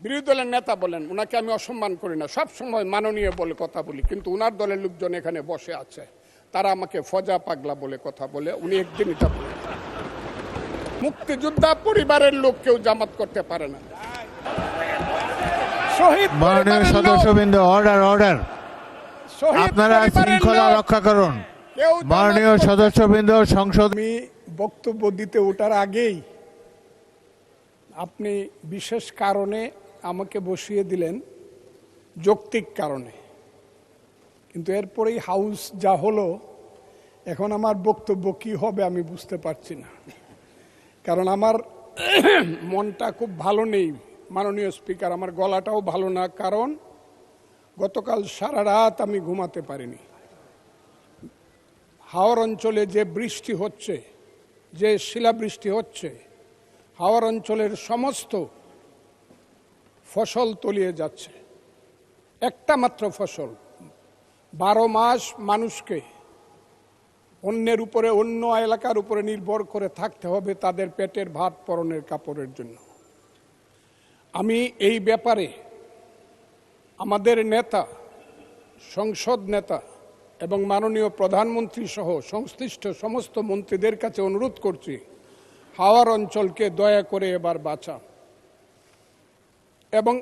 বিরোধী দলের নেতা বলেন, ওনাকে আমি অসম্মান করি না, সব সময় মাননীয় বলে কথা বলি, কিন্তু ওনার দলের লোকজন এখানে বসে আছে, তারা আমাকে ফজা পাগলা বলে কথা বলে। উনি একদিন এটা বলে, মুক্তিযোদ্ধা পরিবারের লোক কেউ জামাত করতে পারে না। শহীদ মাননীয় সদস্যবৃন্দ, অর্ডার অর্ডার, আপনারা শৃঙ্খলা রক্ষা করুন। মাননীয় সদস্যবৃন্দ, সংসদ। আমি বক্তব্য দিতে ওঠার আগেই আপনি বিশেষ কারণে আমাকে বসিয়ে দিলেন, যৌক্তিক কারণে, কিন্তু এরপরেই হাউস যা হলো, এখন আমার বক্তব্য কি হবে আমি বুঝতে পারছি না, কারণ আমার মনটা খুব ভালো নেই মাননীয় স্পিকার, আমার গলাটাও ভালো না, কারণ গতকাল সারা রাত আমি ঘুমাতে পারিনি। হাওর অঞ্চলে যে বৃষ্টি হচ্ছে, যে শিলাবৃষ্টি হচ্ছে, হাওর অঞ্চলের সমস্ত ফসল তলিয়ে যাচ্ছে। একটা মাত্র ফসল, 12 মাস মানুষকে অন্যের উপরে, অন্য এলাকার উপরে নির্ভর করে থাকতে হবে তাদের পেটের ভাত পরনের কাপড়ের জন্য। আমি এই ব্যাপারে আমাদের নেতা, সংসদ নেতা এবং মাননীয় প্রধানমন্ত্রী সহ সংশ্লিষ্ট সমস্ত মন্ত্রীদের কাছে অনুরোধ করছি, হাওর অঞ্চলকে দয়া করে এবার বাঁচান। এবং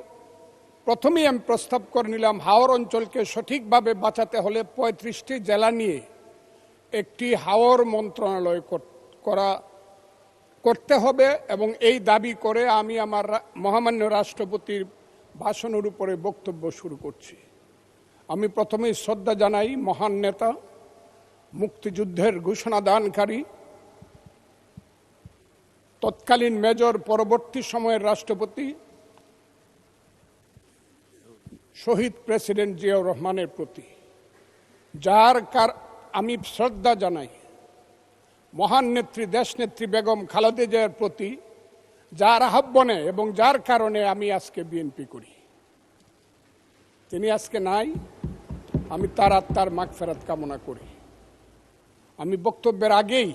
প্রথমেই আমি প্রস্তাব করে নিলাম, হাওর অঞ্চলকে সঠিকভাবে বাঁচাতে হলে 35টি জেলা নিয়ে একটি হাওর মন্ত্রণালয় করতে হবে, এবং এই দাবি করে আমি আমার মহামান্য রাষ্ট্রপতির ভাষণের উপরে বক্তব্য শুরু করছি। আমি প্রথমেই শ্রদ্ধা জানাই মহান নেতা, মুক্তিযুদ্ধের ঘোষণাদানকারী, তৎকালীন মেজর, পরবর্তী সময়ের রাষ্ট্রপতি শহীদ প্রেসিডেন্ট জিয়াউর রহমানের প্রতি, যার আমি শ্রদ্ধা জানাই মহান নেত্রী, দেশনেত্রী বেগম খালেদা জিয়ার প্রতি, যার আহ্বানে এবং যার কারণে আমি আজকে বিএনপি করি। তিনি আজকে নাই, আমি তার আত্মার মাগফিরাত কামনা করি। আমি বক্তব্যের আগেই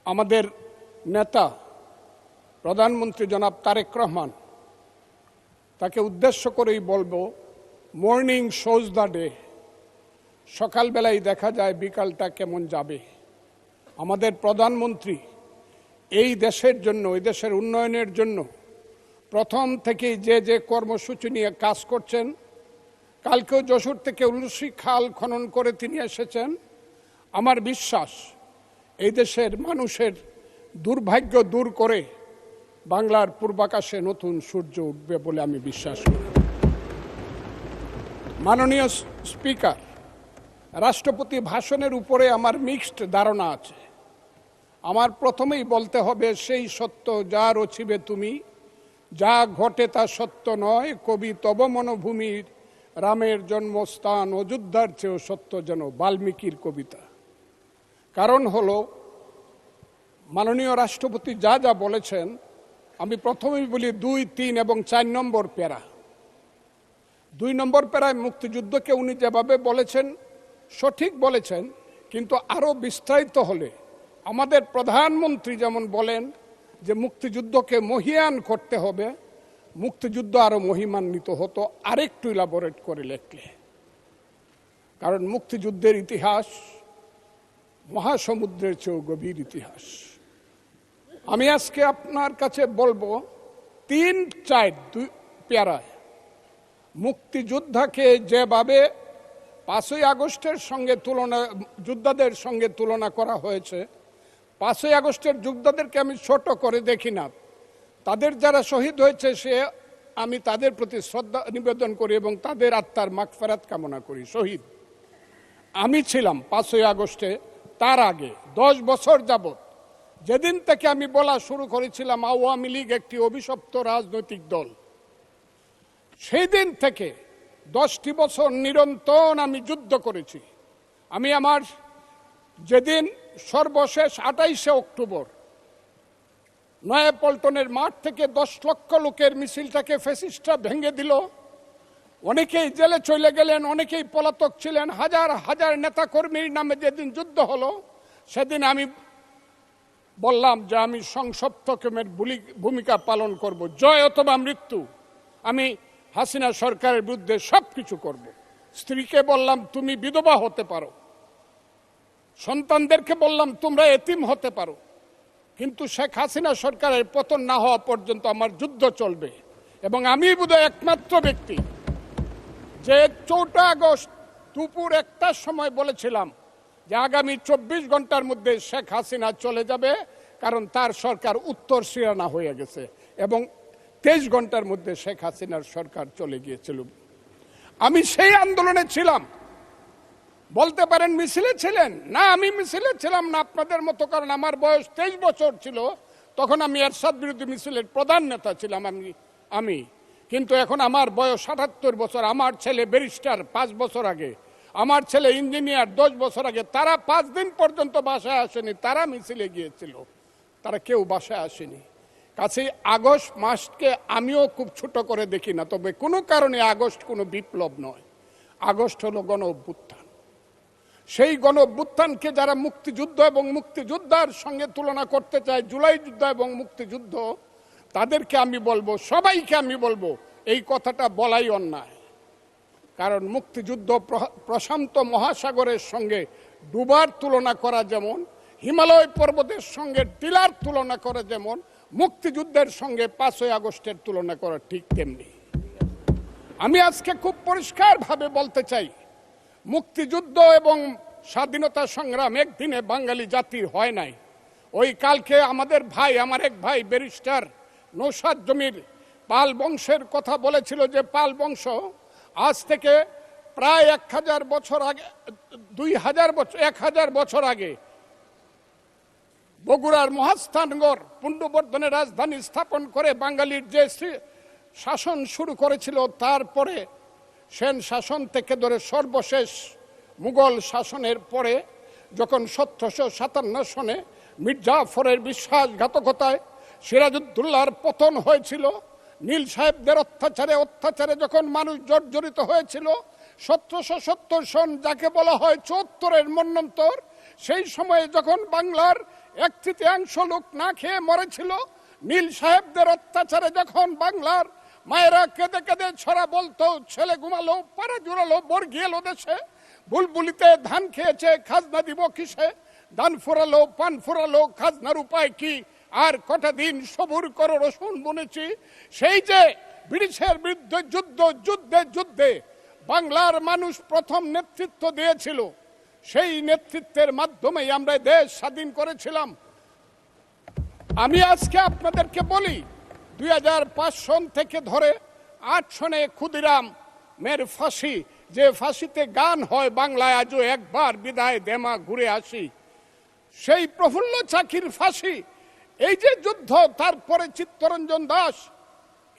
আমাদের নেতা প্রধানমন্ত্রী জনাব তারেক রহমান, তাকে উদ্দেশ্য করেই বলবো, মর্নিং শোজ দ্য ডে। সকালবেলায় দেখা যায় বিকালটা কেমন যাবে। আমাদের প্রধানমন্ত্রী এই দেশের জন্য, এই দেশের উন্নয়নের জন্য প্রথম থেকেই যে যে কর্মসূচি নিয়ে কাজ করছেন, কালকেও যশোর থেকে উলসি খাল খনন করে তিনি এসেছেন। আমার বিশ্বাস এই দেশের মানুষের দুর্ভাগ্য দূর করে বাংলার পূর্বাকাশে নতুন সূর্য উঠবে বলে আমি বিশ্বাস করি। মাননীয় স্পিকার, রাষ্ট্রপতি ভাষণের উপরে আমার মিক্সড ধারণা আছে। আমার প্রথমেই বলতে হবে, সেই সত্য যা রচিবে তুমি, যা ঘটে তা সত্য নয়, কবি তব মনোভূমির রামের জন্মস্থান, অযোধ্যার চেয়েও সত্য যেন, বাল্মীকির কবিতা। কারণ হলো, মাননীয় রাষ্ট্রপতি যা যা বলেছেন, আমি প্রথমেই বলি 2, 3 এবং 4 নম্বর প্যারা। 2 নম্বর প্যারায় মুক্তিযুদ্ধকে উনি যেভাবে বলেছেন সঠিক বলেছেন, কিন্তু আরও বিস্তারিত হলে আমাদের প্রধানমন্ত্রী যেমন বলেন যে মুক্তিযুদ্ধকে মহিয়ান করতে হবে, মুক্তিযুদ্ধ আরও মহিমান্বিত হতো আরেকটু ইলাবোরেট করে লেখলে। কারণ মুক্তিযুদ্ধের ইতিহাস মহাসমুদ্রের চেয়েও গভীর ইতিহাস। আমি আজকে আপনার কাছে বলবো 3-4 প্যারায় মুক্তিযোদ্ধাকে যেভাবে 5ই আগস্টের সঙ্গে যোদ্ধাদের সঙ্গে তুলনা করা হয়েছে, 5ই আগস্টের যোদ্ধাদেরকে আমি ছোট করে দেখি না। তাদের যারা শহীদ হয়েছে, আমি তাদের প্রতি শ্রদ্ধা নিবেদন করি এবং তাদের আত্মার মাগফিরাত কামনা করি। শহীদ আমি ছিলাম 5ই আগস্টে, তার আগে 10 বছর যাবত, যেদিন থেকে আমি বলা শুরু করেছিলাম আওয়ামী লীগ একটি অভিশপ্ত রাজনৈতিক দল, সেই দিন থেকে 10টি বছর নিরন্তর আমি যুদ্ধ করেছি। আমি আমার যেদিন সর্বশেষ 28শে অক্টোবর নয়াপল্টনের মাঠ থেকে 10 লক্ষ লোকের মিছিলটাকে ফ্যাসিস্টরা ভেঙে দিল, অনেকেই জেলে চলে গেলেন, অনেকেই পলাতক ছিলেন, হাজার হাজার নেতাকর্মীর নামে যেদিন যুদ্ধ হলো, সেদিন আমি বললাম যে আমি সংসপ্তকের ভূমিকা পালন করব, জয় অথবা মৃত্যু। আমি হাসিনা সরকারের বিরুদ্ধে সব কিছু করব। স্ত্রীকে বললাম তুমি বিধবা হতে পারো, সন্তানদেরকে বললাম তোমরা এতিম হতে পারো, কিন্তু শেখ হাসিনা সরকারের পতন না হওয়া পর্যন্ত আমার যুদ্ধ চলবে। এবং আমি বোধহয় একমাত্র ব্যক্তি যে 4 আগস্ট দুপুর 1টার সময় বলেছিলাম যে আগামী 24 ঘন্টার মধ্যে শেখ হাসিনা চলে যাবে, কারণ তার সরকার উত্তর সিরানা হয়ে গেছে। এবং 23 ঘন্টার মধ্যে শেখ হাসিনার সরকার চলে গিয়েছিল। আমি সেই আন্দোলনে ছিলাম। বলতে পারেন মিছিলে ছিলেন না, আমি মিছিলে ছিলাম না আপনাদের মতো, কারণ আমার বয়স 23 বছর ছিল, তখন আমি এরশাদ বিরোধী মিছিলের প্রধান নেতা ছিলাম আমি। কিন্তু এখন আমার বয়স 78 বছর। আমার ছেলে ব্যারিস্টার 5 বছর আগে, আমার ছেলে ইঞ্জিনিয়ার 10 বছর আগে। তারা 5 দিন পর্যন্ত বাসায় আসেনি, তারা মিছিলে গিয়েছিল, তারা কেউ বাসায় আসেনি। কাছেই আগস্ট মাসকে আমিও খুব ছোট করে দেখি না, তবে কোনো কারণে আগস্ট কোনো বিপ্লব নয়, আগস্ট হলো গণ অভ্যুত্থান। সেই গণ অভ্যুত্থানকে যারা মুক্তিযুদ্ধ এবং মুক্তিযোদ্ধার সঙ্গে তুলনা করতে চায়, জুলাই যুদ্ধ এবং মুক্তিযুদ্ধ, তাদেরকে আমি বলবো, সবাইকে আমি বলবো, এই কথাটা বলাই অন্যায়। কারণ মুক্তিযুদ্ধ প্রশান্ত মহাসাগরের সঙ্গে ডুবার তুলনা করা যেমন, হিমালয় পর্বতের সঙ্গে টিলার তুলনা করা যেমন, মুক্তিযুদ্ধের সঙ্গে 5ই আগস্টের তুলনা করা ঠিক তেমনি। আমি আজকে খুব পরিষ্কারভাবে বলতে চাই, মুক্তিযুদ্ধ এবং স্বাধীনতা সংগ্রাম একদিনে বাঙালি জাতির হয় নাই। ওই কালকে আমাদের ভাই, আমার এক ভাই ব্যারিস্টার নৌসাদ জমির পাল বংশের কথা বলেছিল যে পাল বংশ আজ থেকে প্রায় 1000 বছর আগে, 2000 বছর, 1000 বছর আগে বগুড়ার মহাস্থানগড় পুণ্ড্রবর্ধনের রাজধানী স্থাপন করে বাঙালির যে শাসন শুরু করেছিল, তারপরে সেন শাসন থেকে ধরে সর্বশেষ মুঘল শাসনের পরে যখন 1757 সনে মির্জাফরের বিশ্বাসঘাতকতায় সিরাজউদ্দৌলার পতন হয়েছিল, নীল সাহেবদের অত্যাচারে যখন মানুষ জর্জরিত হয়েছিল, 1770 সন যাকে বলা হয় 74-এর মন্বন্তর, সেই সময়ে যখন বাংলার 1/3 লোক না খেয়ে মরেছিল, নীল সাহেবদের অত্যাচারে যখন বাংলার মায়েরা কেঁদে কেঁদে ছড়া বলতো, ছেলে ঘুমালো, পাড়া জুড়ালো, বর্গি এলো দেশে, বুলবুলিতে ধান খেয়েছে, খাজনা দিব কিসে, ধান ফুরালো, পান ফুরালো, খাজনার উপায় কি, আর কটা দিন সবুর করো রসুন বুনেছি। সেই যে ব্রিটিশের বিরুদ্ধে যুদ্ধে বাংলার মানুষ প্রথম নেতৃত্ব দিয়েছিল, সেই নেতৃত্বের মাধ্যমেই আমরা দেশ স্বাধীন করেছিলাম। আমি আজকে আপনাদেরকে বলি, 2005 সন থেকে ধরে 8 সনে ক্ষুদিরাম মের ফাঁসি, যে ফাঁসিতে গান হয় বাংলায় আজও একবার বিদায় দেমা ঘুরে আসি, সেই প্রফুল্ল চাকির ফাঁসি, এই যে যুদ্ধ, তারপরে চিত্তরঞ্জন দাস,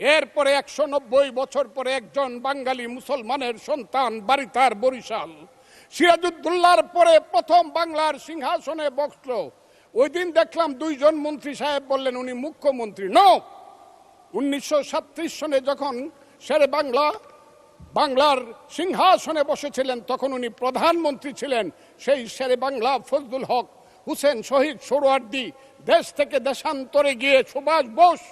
এরপরে 190 বছর পরে একজন বাঙালি মুসলমানের সন্তান, বাড়ি তার বরিশাল, সিরাজউদ্দৌলার পরে প্রথম বাংলার সিংহাসনে বসল। ওই দিন দেখলাম 2 জন মন্ত্রী সাহেব বললেন উনি মুখ্যমন্ত্রী। নো, 1937 সনে যখন শেরে বাংলার সিংহাসনে বসেছিলেন, তখন উনি প্রধানমন্ত্রী ছিলেন। সেই শেরে বাংলা ফজলুল হক, হুসেন শহীদ সোহরাওয়ার্দী, দেশ থেকে দেশান্তরে গিয়ে সুভাষ বোস,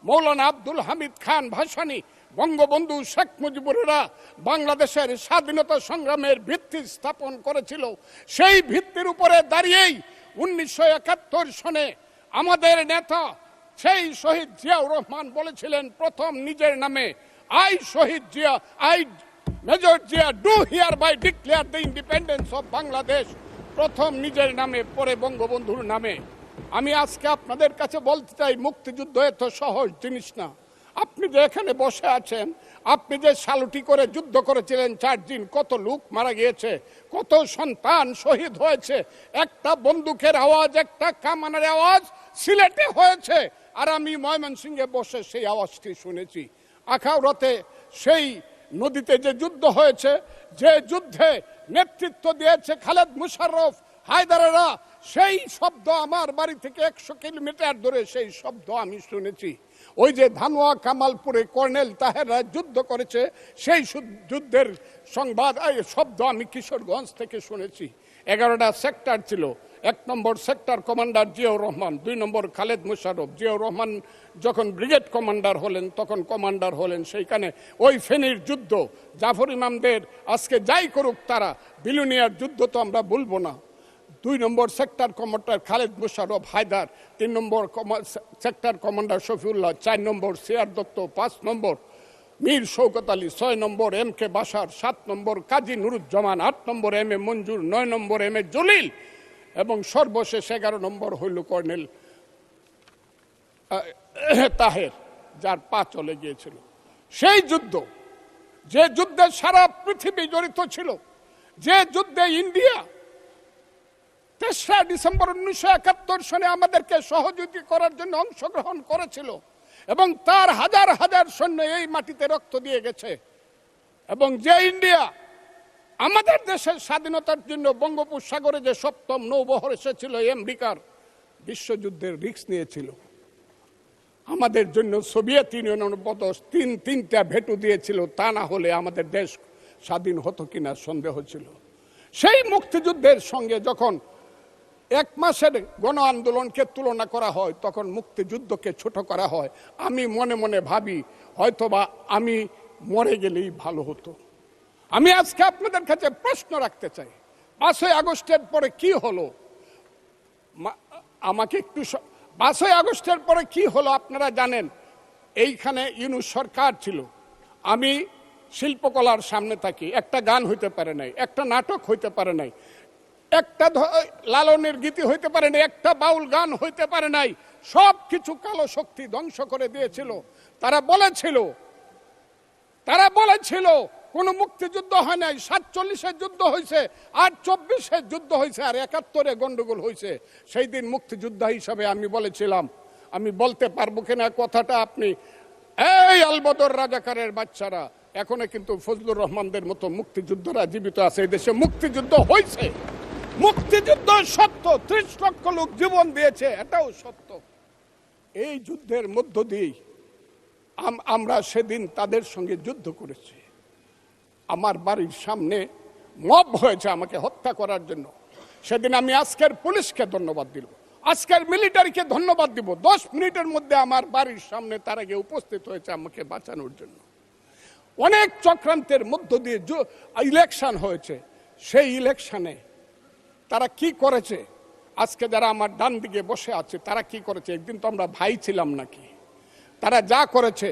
মৌলানা আব্দুল হামিদ খান ভাসানী, বঙ্গবন্ধু শেখ মুজিবুরেরা বাংলাদেশের স্বাধীনতা সংগ্রামের ভিত্তি স্থাপন করেছিল। সেই ভিত্তির উপরে দাঁড়িয়েই 1971 সনে আমাদের নেতা সেই শহীদ জিয়াউর রহমান বলেছিলেন প্রথম নিজের নামে, I Shahid Zia, I major Zia do hereby declare the independence of Bangladesh, প্রথম নিজের নামে, পরে বঙ্গবন্ধুর নামে। আমি আজকে আপনাদের কাছে বলতে চাই, মুক্তিযুদ্ধ এত সহজ জিনিস না। আপনি যে এখানে বসে আছেন, আপনি যে সালুটি করে যুদ্ধ করেছিলেন 4 দিন, কত লোক মারা গিয়েছে, কত সন্তান শহীদ হয়েছে, একটা বন্দুকের আওয়াজ, একটা কামানের আওয়াজ সিলেটে হয়েছে, আর আমি ময়মনসিংহে বসে সেই আওয়াজটি শুনেছি। আখাউড়াতে সেই নদীতে যে যুদ্ধ হয়েছে, যে যুদ্ধে নেতৃত্ব দিয়েছে খালেদ মুশাররফ, হায়দারেরা, সেই শব্দ আমার বাড়ি থেকে 100 কিলোমিটার দূরে, সেই শব্দ আমি শুনেছি। ওই যে ধানোয়া কামালপুরে কর্নেল তাহেররা যুদ্ধ করেছে, সেই যুদ্ধের সংবাদ শব্দ আমি কিশোরগঞ্জ থেকে শুনেছি। 11টা সেক্টর ছিল। 1 নম্বর সেক্টর কমান্ডার জিয়াউর রহমান, 2 নম্বর খালেদ মোশাররফ। জিয়াউর রহমান যখন ব্রিগেড কমান্ডার হলেন তখন কমান্ডার হলেন সেইখানে ওই ফেনীর যুদ্ধ, জাফর ইমামদের আজকে যাই করুক তারা, বিলুনিয়ার যুদ্ধ তো আমরা বলবো না। 2 নম্বর সেক্টর কমান্ডার খালেদ মোশাররফ হায়দার, 3 নম্বর সেক্টর কমান্ডার শফিউল্লাহ, 4 নম্বর সিআর দত্ত, 5 নম্বর মীর শৌকত আলী, 6 নম্বর MK বাশার, 7 নম্বর কাজী নুরুজ্জামান, 8 নম্বর MA মঞ্জুর, 9 নম্বর MA জলিল এবং সর্বশেষ 11 নম্বর হইল কর্নেল তাহের, যার পা চলে গিয়েছিল। সেই যুদ্ধ, যে যুদ্ধে সারা পৃথিবী জড়িত ছিল, যে যুদ্ধে ইন্ডিয়া 3রা ডিসেম্বর 1971 সনে আমাদেরকে সহযোগী করার জন্য অংশগ্রহণ করেছিল এবং তার হাজার হাজার সৈন্য এই মাটিতে রক্ত দিয়ে গেছে, এবং যে ইন্ডিয়া আমাদের দেশের স্বাধীনতার জন্য বঙ্গোপসাগরে যে 7ম নৌবহর এসেছিল আমেরিকার, বিশ্বযুদ্ধের রিস্ক নিয়েছিল আমাদের জন্য। সোভিয়েত ইউনিয়নের বদল তিনটা ভেটো দিয়েছিল, তা না হলে আমাদের দেশ স্বাধীন হতো কিনা সন্দেহ ছিল। সেই মুক্তিযুদ্ধের সঙ্গে যখন 1 মাসের গণ আন্দোলনকে তুলনা করা হয়, তখন মুক্তিযুদ্ধকে ছোট করা হয়। আমি মনে মনে ভাবি হয়তোবা আমি মরে গেলেই ভালো হতো। আমি আজকে আপনাদের কাছে প্রশ্ন রাখতে চাই, 5ই আগস্টের পরে কি হলো? আমাকে একটু 5ই আগস্টের পরে কি হলো আপনারা জানেন। এইখানে ইউনূস সরকার ছিল, আমি শিল্পকলার সামনে থাকি, একটা গান হইতে পারে নাই, একটা নাটক হইতে পারে নাই, একটা লালনের গীতি হইতে পারে নাই, একটা বাউল গান হইতে পারে নাই। সব কিছু কালো শক্তি ধ্বংস করে দিয়েছিল। তারা বলেছিল কোন মুক্তিযুদ্ধ হয় নাই, 47-এর যুদ্ধ হয়েছে, আর 24-এর যুদ্ধ হয়েছে, আর 71-এ গন্ডগোল হয়েছে। সেই দিন মুক্তিযোদ্ধা হিসাবে আমি বলেছিলাম, আমি বলতে পারবো কিনা কথাটা আপনি, এই আলবদর রাজাকারের বাচ্চারা, এখনো কিন্তু ফজলুর রহমানদের মতো মুক্তিযোদ্ধারা জীবিত আছে। এই দেশে মুক্তিযুদ্ধ হয়েছে, মুক্তিযুদ্ধ সত্য, 30 লক্ষ লোক জীবন দিয়েছে, এটাও সত্য। এই যুদ্ধের মধ্য দিয়ে আমরা সেদিন তাদের সঙ্গে যুদ্ধ করেছি। আমার বাড়ির সামনে মব হয়েছে আমাকে হত্যা করার জন্য। সেদিন আমি আজকের পুলিশকে ধন্যবাদ দিব, আজকের মিলিটারিকে ধন্যবাদ দিব। 10 মিনিটের মধ্যে আমার বাড়ির সামনে তারা গিয়ে উপস্থিত হয়েছে আমাকে বাঁচানোর জন্য। অনেক চক্রান্তের মধ্য দিয়ে ইলেকশন হয়েছে। সেই ইলেকশনে তারা কি করেছে, আজকে যারা আমার ডান দিকে বসে আছে তারা কি করেছে? একদিন তো আমরা ভাই ছিলাম নাকি? তারা যা করেছে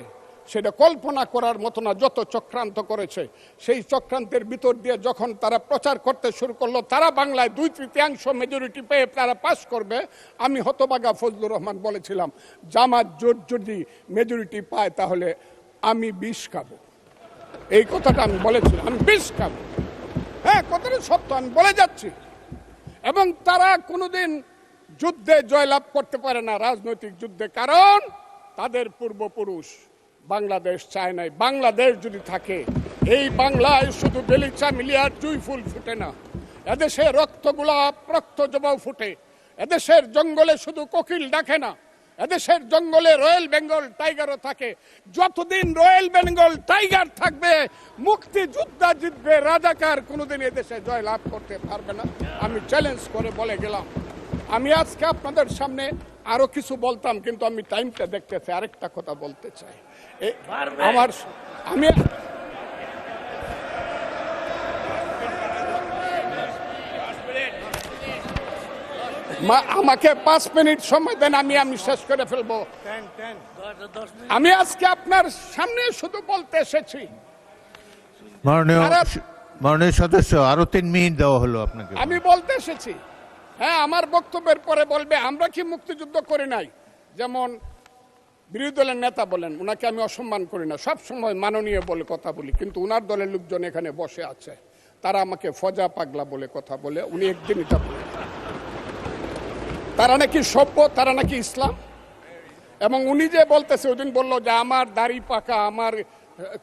সেটা কল্পনা করার মতো না। যত চক্রান্ত করেছে, সেই চক্রান্তের ভিতর দিয়ে যখন তারা প্রচার করতে শুরু করলো তারা বাংলায় 2/3 মেজরিটি পেয়ে তারা পাস করবে, আমি হতবাগা ফজলুর রহমান বলেছিলাম জামাত জোট যদি মেজরিটি পায় তাহলে আমি বিষ খাবো। এই কথাটা আমি বলেছিলাম, আমি বিষ খাবো। হ্যাঁ, কথাটা সত্য, আমি বলে যাচ্ছি। এবং তারা কোনোদিন যুদ্ধে জয়লাভ করতে পারে না, রাজনৈতিক যুদ্ধে, কারণ তাদের পূর্বপুরুষ বাংলাদেশ চায় নাই। বাংলাদেশ যদি থাকে, এই বাংলায় শুধু বেলিচা মিলিয়ার জুই ফুল ফুটে না, এদেশে রক্তগোলাপ, রক্ত জবাও ফুটে। এদেশের জঙ্গলে শুধু কোকিল ডাকে না, এদেশের জঙ্গলে রয়্যাল বেঙ্গল টাইগারও থাকে। যতদিন রয়্যাল বেঙ্গল টাইগার থাকবে, মুক্তিযোদ্ধা জিতবে, রাজাকার কোনোদিন এদেশে জয় লাভ করতে পারবে না। আমি চ্যালেঞ্জ করে বলে গেলাম। আমি আজকে আপনাদের সামনে আরো কিছু বলতাম, কিন্তু আমি টাইমটা দেখতেছি, আরেকটা কথা বলতে চাই। আমাকে 5 মিনিট সময় দেন, আমি শেষ করে ফেলবো। আমি আজকে আপনার সামনে শুধু বলতে এসেছি। মাননীয় সদস্য, আরো 3 মিনিট দেওয়া হলো আপনাকে। আমি বলতে এসেছি, হ্যাঁ, আমার বক্তব্যের পরে বলবে আমরা কি মুক্তিযুদ্ধ করি নাই। যেমন বিরোধী দলের নেতা বলেন, ওনাকে আমি অসম্মান করি না, সব সময় মাননীয় বলে কথা বলি, কিন্তু ওনার দলের লোকজন এখানে বসে আছে, তারা আমাকে ফজা পাগলা বলে কথা বলে। উনি একদিন এটা বলে তারা নাকি সভ্য, তারা নাকি ইসলাম। এবং উনি যে বলতেছে ওদিন বললো যে আমার দাড়ি পাকা, আমার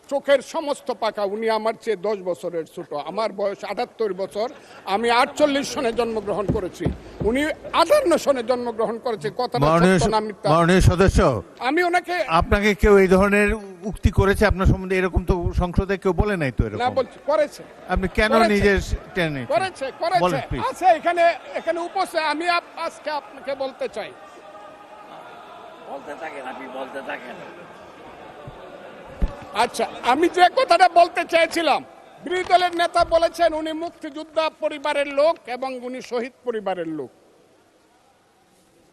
চোখের সমস্ত পাকা, উনি আমার চেয়ে 10 বছরের ছোট। আমার বয়স 78 বছর, আমি 48 সনে জন্মগ্রহণ করেছি, উনি 58 সনে জন্মগ্রহণ করেছে। কথাটা সত্য না মিথ্যা? মাননীয় সদস্য, আমি ওনাকে আপনাকে কেউ এই ধরনের উক্তি করেছে আপনার সম্বন্ধে? এরকম তো সংসদে কেউ বলে নাই তো না এরকম। বলছি করেছে, আপনি কেন করেছে। নিজের টেনে করেছে বলেন please। আছে এখানে এখানে উপস্থিত। আমি আজকে আপনাকে বলতে চাই, বলতে থাকেন, আপনি বলতে থাকেন। আচ্ছা, আমি যে কথাটা বলতে চেয়েছিলাম, বিরোধী দলের নেতা বলেছেন উনি মুক্তিযোদ্ধা পরিবারের লোক এবং উনি শহীদ পরিবারের লোক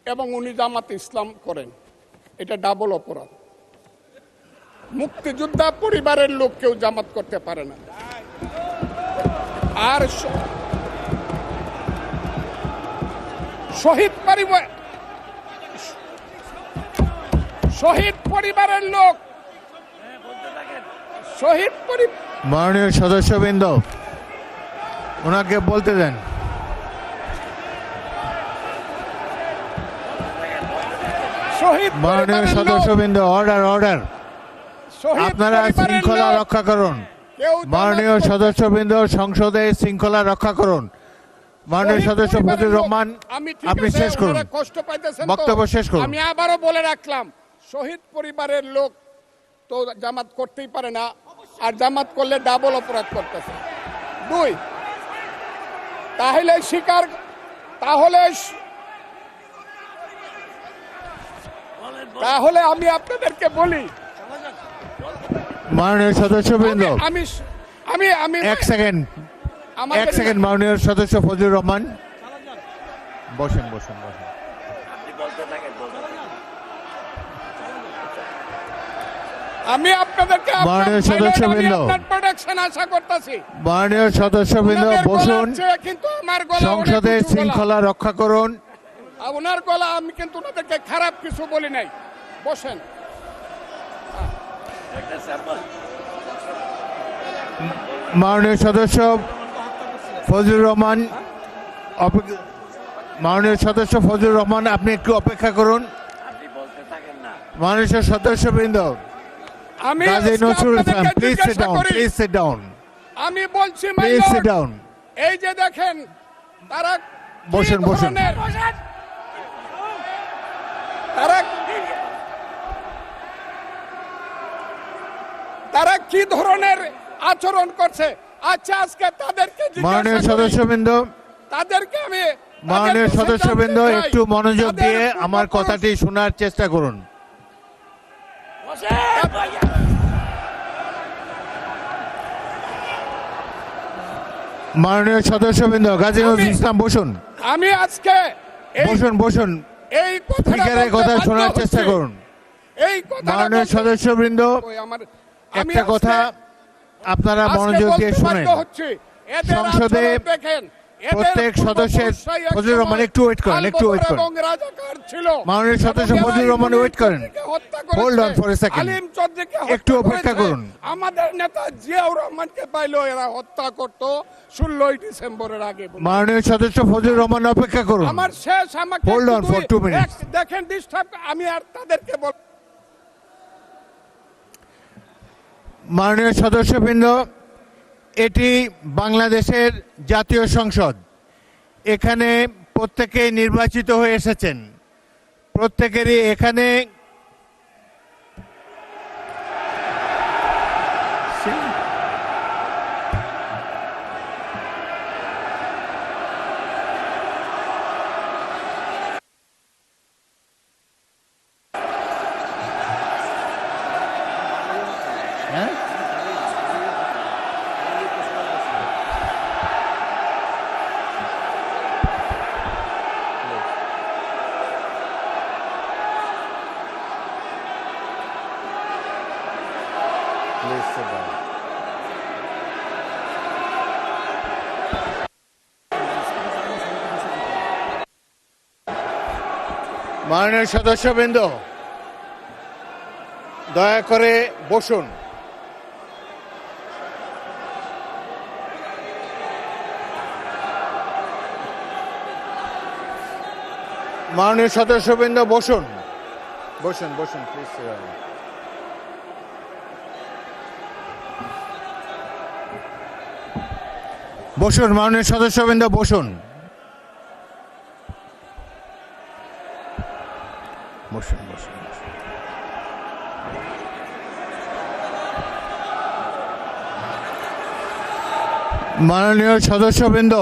এবং উনি জামাতে ইসলাম করেন। এটা ডাবল অপরাধ। মুক্তিযোদ্ধা পরিবারের লোক কেউ জামাত করতে পারে না। আর শহীদ পরিবারের লোক, শহীদ পরিবার, মাননীয় সদস্যবৃন্দ ওনাকে বলতে দেন। শহীদ মাননীয় পরিবারের লোক, সদস্যবৃন্দ, অর্ডার অর্ডার, শহীদ আপনারা পরিবারের শৃঙ্খলা লোক, রক্ষা করুন। কেউ জামাত মাননীয় করতে- সদস্যবৃন্দ, সংসদে শৃঙ্খলা রক্ষা করুন। মাননীয় শহীদ সদস্য পরিবারের ফজলুর লোক, রহমান, আমি ঠিক আপনি আছে, শেষ করুন, ওনারা কষ্ট পাইতেছেন তো। বক্তব্য শেষ করুন। আমি আবারও বলে রাখলাম, শহীদ পরিবারের লোক তো জামাত করতেই পারে না, আর জামাত করলে ডাবল অপরাধ করতেছে। 2, তাহলে স্বীকার, তাহলে আমি আপনাদেরকে বলি, মাননীয় সদস্যবৃন্দ, আমি আমি আমি এক সেকেন্ড, আমাদের- এক সেকেন্ড। মাননীয় সদস্য ফজলুর রহমান, বসেন বসেন বসেন। আপনি বলতে থাকেন, বলতে থাকেন। আমি আপনাদেরকে মাননীয় সদস্যবৃন্দ, প্রোটেকশন আশা করতেছি। মাননীয় সদস্যবৃন্দ ওনাদের গলা বসুন। আছে, কিন্তু আমার গলা অনেক সংসদে উঁচু গলা। শৃঙ্খলা রক্ষা করুন। আর ওনার গলা, আমি কিন্তু ওনাদেরকে খারাপ কিছু বলি নাই। বসেন। একটা স্যাম্পল। মাননীয় সদস্য ফজলুর রহমান, মাননীয় সদস্য ফজলুর রহমান, আপনি একটু অপেক্ষা করুন। আপনি বলতে থাকেন না। মাননীয় সদস্যবৃন্দ, আমি কাজী আজকে নজরুল ইসলাম, আপনাদেরকে প্লিজ সিট জিজ্ঞাসা ডাউন, করি, প্লিজ সিট ডাউন, আমি বলছি my please lord, sit down. এই যে দেখেন তারা কি বসেন, বসেন। ধরনের- তারা কি ধরনের আচরণ করছে। আচ্ছা, আজকে তাদেরকে মাননীয় জিজ্ঞাসা করি, সদস্যবৃন্দ, তাদেরকে আমি মাননীয় তাদের কাছে সদস্যবৃন্দ জানতে চাই, একটু মনোযোগ তাদের দিয়ে আমার পূর্বপুরুষ- কথাটি শোনার চেষ্টা করুন। বসেন, ভাইয়া। মাননীয় সদস্যবৃন্দ, কাজী নজরুল ইসলাম বসুন, আমি আজকে এই বসুন বসুন, এই কথাটা স্পিকারের বলতে কথা বাধ্য শোনার হচ্ছি। চেষ্টা করুন। এই কথাটা মাননীয় বলতে- সদস্যবৃন্দ, ওই আমার- আমি একটা কথা আজকে- আপনারা আজকে মনোযোগ দিয়ে বলতে শুনেন। বাধ্য হচ্ছি, এদের সংসদে আচরণ দেখেন, এদের প্রত্যেক সদস্যের, পূর্বপুরুষরাই এক ফজলুর রহমান সময় একটু ওয়েট করেন, একটু ওয়েট আলবদর করেন। এবং রাজাকার ছিল। মাননীয় সদস্য এবং এরা ফজলুর রহমান ইউনুস ওয়েট করেন। চৌধুরীকে হত্যা করেছে, Hold on for a second. আলিম চৌধুরীকে হত্যা একটু অপেক্ষা করেছে। করুন। আমাদের নেতা জিয়াউর রহমানকে পাইলেও এরা হত্যা করত 16 ডিসেম্বরের আগে। মাননীয় সদস্য ফজলুর রহমান অপেক্ষা করুন। আমার শেষ, আমাকে Hold on একটু for 2 minutes. দেখেন ডিস্টার্ব, আমি আর তাদেরকে বল। মাননীয় সদস্যবৃন্দ, এটি বাংলাদেশের জাতীয় সংসদ। এখানে প্রত্যেকে নির্বাচিত হয়ে এসেছেন, প্রত্যেকেরই এখানে মাননীয় সদস্যবৃন্দ, দয়া করে বসুন। মাননীয় সদস্যবৃন্দ বসুন। বসুন বসুন প্লিজ। বসুন মাননীয় সদস্যবৃন্দ, বসুন বসুন বসুন। মাননীয় সদস্যবৃন্দ,